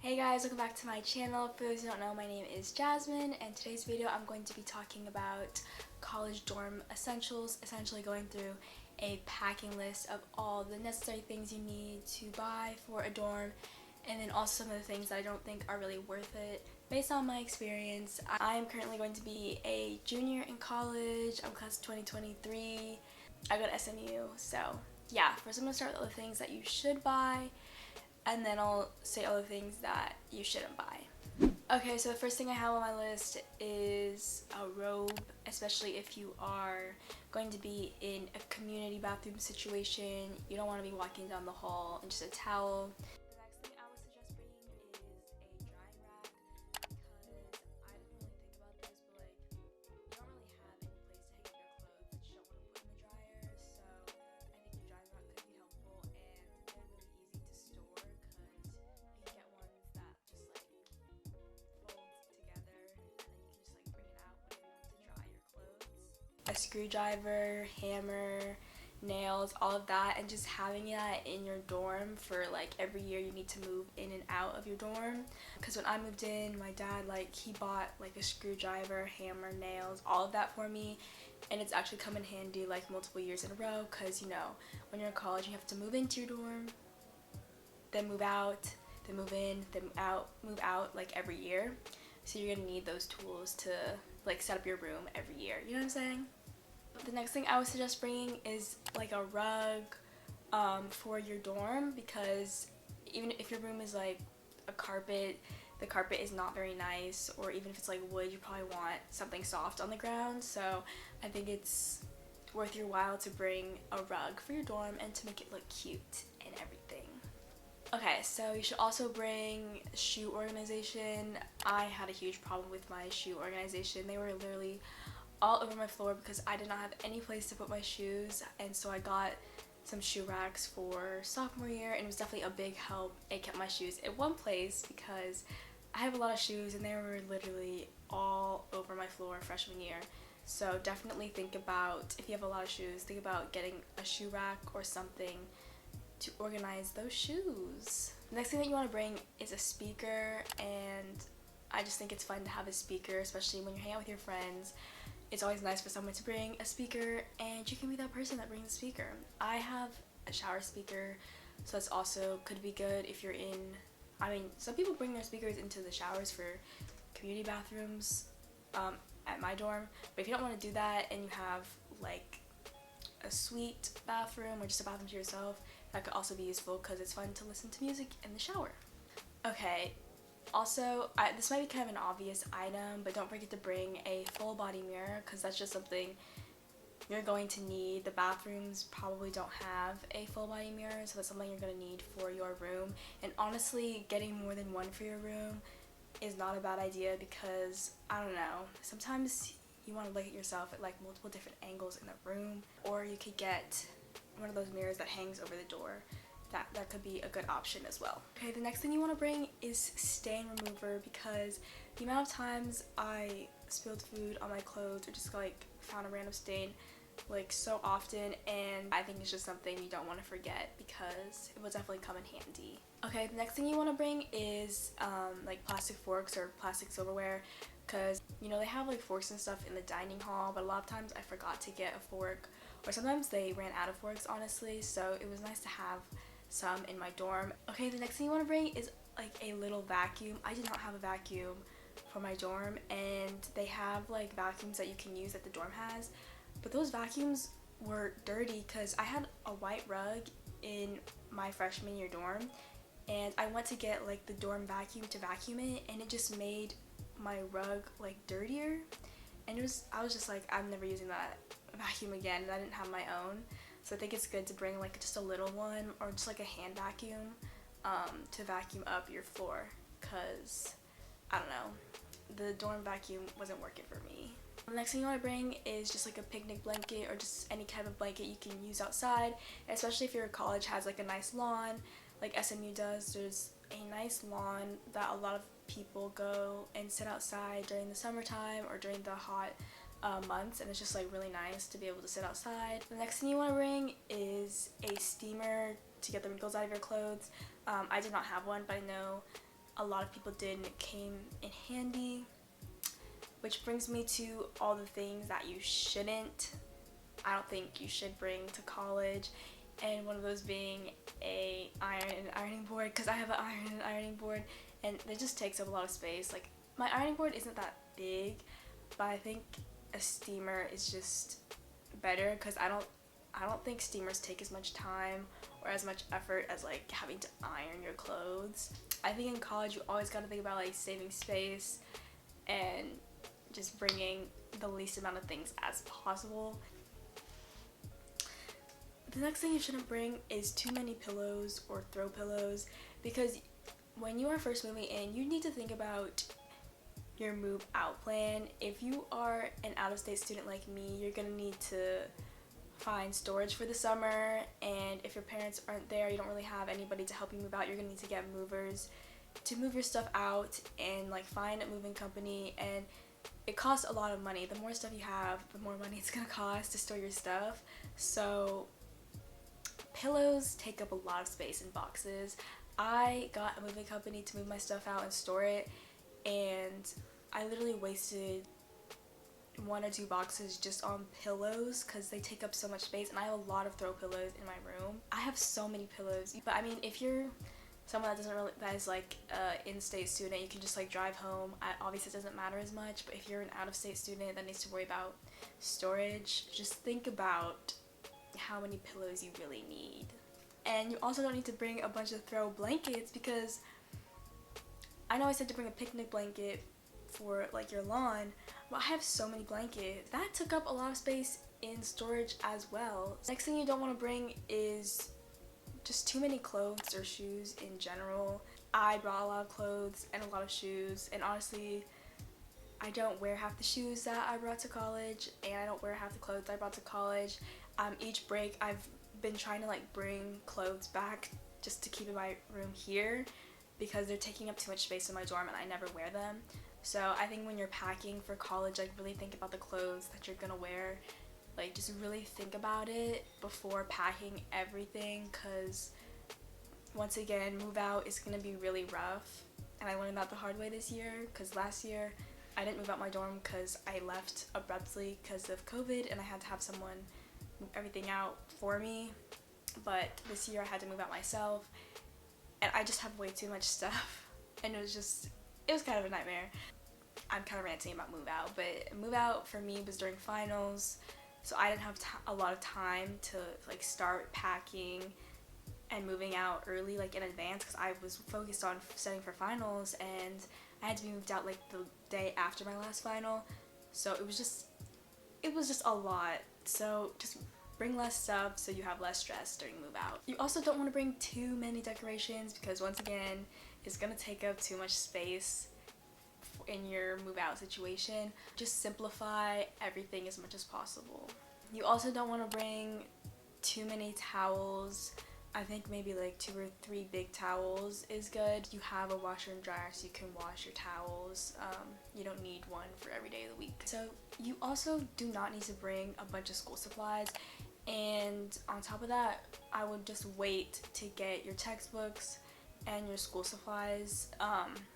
Hey guys, welcome back to my channel. For those who don't know, my name is Jasmine, and today's video I'm going to be talking about college dorm essentials, essentially going through a packing list of all the necessary things you need to buy for a dorm, and then also some of the things that I don't think are really worth it based on my experience. I am currently going to be a junior in college. I'm class of 2023. I go to SMU, so yeah, first I'm going to start with all the things that you should buy, and then I'll say all the things that you shouldn't buy. Okay, so the first thing I have on my list is a robe, especially if you are going to be in a community bathroom situation. You don't want to be walking down the hall in just a towel. The next thing I would suggest bringing is a drying rack, because I didn't really think about this, but like, you don't really have any place to hang up your clothes that you don't want to put in the dryer, so I think your drying rack could be helpful, and they're really easy to store because you can get ones that just like fold together, and then you can just like bring it out whenever you need to dry your clothes. A screwdriver, hammer, nails, all of that, and just having that in your dorm for like every year you need to move in and out of your dorm. Because when I moved in, my dad, like, he bought like a screwdriver, hammer, nails, all of that for me, and it's actually come in handy like multiple years in a row, because you know, when you're in college you have to move into your dorm, then move out, then move in, then move out like every year, so you're gonna need those tools to like set up your room every year, you know what I'm saying? The next thing I would suggest bringing is like a rug for your dorm, because even if your room is like a carpet, the carpet is not very nice, or even if it's like wood, you probably want something soft on the ground. So I think it's worth your while to bring a rug for your dorm and to make it look cute and everything. Okay, so you should also bring shoe organization. I had a huge problem with my shoe organization. They were literally all over my floor because I did not have any place to put my shoes, and so I got some shoe racks for sophomore year, and it was definitely a big help. It kept my shoes in one place because I have a lot of shoes and they were literally all over my floor freshman year. So definitely think about, if you have a lot of shoes, think about getting a shoe rack or something to organize those shoes. The next thing that you want to bring is a speaker, and I just think it's fun to have a speaker, especially when you're hanging out with your friends. It's always nice for someone to bring a speaker, and you can be that person that brings the speaker. I have a shower speaker, so that's also could be good if you're in, I mean, some people bring their speakers into the showers for community bathrooms at my dorm, but if you don't want to do that and you have like a suite bathroom or just a bathroom to yourself, that could also be useful because it's fun to listen to music in the shower. Okay, also, this might be kind of an obvious item, but don't forget to bring a full body mirror, because that's just something you're going to need. The bathrooms probably don't have a full body mirror, so that's something you're going to need for your room. And honestly, getting more than one for your room is not a bad idea, because I don't know, sometimes you want to look at yourself at like multiple different angles in the room, or you could get one of those mirrors that hangs over the door. That could be a good option as well. Okay, the next thing you want to bring is stain remover, because the amount of times I spilled food on my clothes or just like found a random stain like so often, and I think it's just something you don't want to forget because it will definitely come in handy. Okay, the next thing you want to bring is like plastic forks or plastic silverware, because you know they have like forks and stuff in the dining hall, but a lot of times I forgot to get a fork, or sometimes they ran out of forks, honestly, so it was nice to have some in my dorm. Okay, the next thing you want to bring is like a little vacuum. I did not have a vacuum for my dorm, and they have like vacuums that you can use that the dorm has, but those vacuums were dirty because I had a white rug in my freshman year dorm, and I went to get like the dorm vacuum to vacuum it, and it just made my rug like dirtier, and I was just like, I'm never using that vacuum again, and I didn't have my own. So I think it's good to bring like just a little one, or just like a hand vacuum to vacuum up your floor, because I don't know, the dorm vacuum wasn't working for me. The next thing you want to bring is just like a picnic blanket, or just any type of blanket you can use outside, especially if your college has like a nice lawn like SMU does. There's a nice lawn that a lot of people go and sit outside during the summertime or during the hot months, and it's just like really nice to be able to sit outside. The next thing you want to bring is a steamer to get the wrinkles out of your clothes. I did not have one, but I know a lot of people did and it came in handy. Which brings me to all the things that you shouldn't, I don't think you should bring to college, and one of those being a iron and ironing board, because I have an iron and ironing board and it just takes up a lot of space. Like, my ironing board isn't that big, but I think a steamer is just better, because I don't think steamers take as much time or as much effort as like having to iron your clothes. I think in college you always got to think about like saving space and just bringing the least amount of things as possible. The next thing you shouldn't bring is too many pillows or throw pillows, because when you are first moving in, you need to think about your move out plan. If you are an out-of-state student like me, you're gonna need to find storage for the summer, and if your parents aren't there, you don't really have anybody to help you move out, you're gonna need to get movers to move your stuff out and like find a moving company, and it costs a lot of money. The more stuff you have, the more money it's gonna cost to store your stuff. So pillows take up a lot of space in boxes. I got a moving company to move my stuff out and store it, and I literally wasted 1 or 2 boxes just on pillows because they take up so much space, and I have a lot of throw pillows in my room. I have so many pillows. But I mean, if you're someone that is like a in-state student, you can just like drive home. Obviously it doesn't matter as much, but if you're an out-of-state student that needs to worry about storage, just think about how many pillows you really need. And you also don't need to bring a bunch of throw blankets, because I know I said to bring a picnic blanket for like your lawn, but I have so many blankets. That took up a lot of space in storage as well. Next thing you don't want to bring is just too many clothes or shoes in general. I brought a lot of clothes and a lot of shoes, and honestly, I don't wear half the shoes that I brought to college, and I don't wear half the clothes I brought to college. Each break I've been trying to like bring clothes back just to keep in my room here, because they're taking up too much space in my dorm and I never wear them. So I think when you're packing for college, like really think about the clothes that you're gonna wear. Like, just really think about it before packing everything, because once again, move out is gonna be really rough, and I learned that the hard way this year, because last year I didn't move out my dorm because I left abruptly because of COVID and I had to have someone move everything out for me. But this year I had to move out myself, and I just have way too much stuff, and it was kind of a nightmare. I'm kind of ranting about move out, but move out for me was during finals, so I didn't have a lot of time to like start packing and moving out early, like in advance, because I was focused on studying for finals, and I had to be moved out like the day after my last final. So it was just a lot. So just bring less stuff so you have less stress during move out. You also don't want to bring too many decorations, because once again, it's gonna take up too much space in your move out situation. Just simplify everything as much as possible. You also don't want to bring too many towels. I think maybe like 2 or 3 big towels is good. You have a washer and dryer so you can wash your towels. You don't need one for every day of the week. So you also do not need to bring a bunch of school supplies, and on top of that, I would just wait to get your textbooks and your school supplies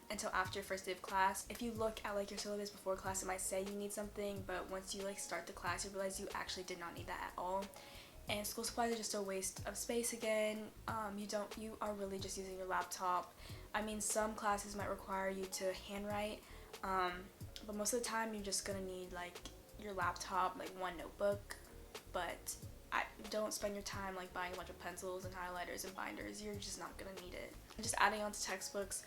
until after your first day of class. If you look at like your syllabus before class, it might say you need something, but once you like start the class, you realize you actually did not need that at all. And school supplies are just a waste of space again. You are really just using your laptop. I mean, some classes might require you to handwrite, but most of the time you're just gonna need like your laptop, like 1 notebook. But don't spend your time like buying a bunch of pencils and highlighters and binders. You're just not gonna need it. Just adding on to textbooks,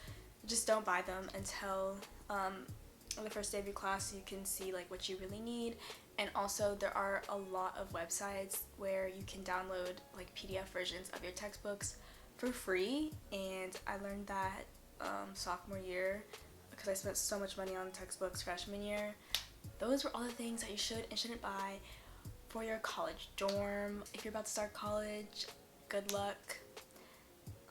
just don't buy them until the first day of your class, so you can see like what you really need. And also, there are a lot of websites where you can download like PDF versions of your textbooks for free, and I learned that sophomore year, because I spent so much money on textbooks freshman year. Those were all the things that you should and shouldn't buy for your college dorm. If you're about to start college, good luck.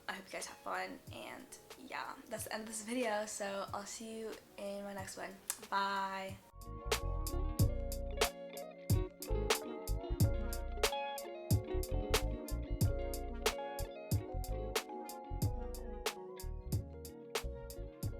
I hope you guys have fun, and yeah, that's the end of this video, so I'll see you in my next one. Bye!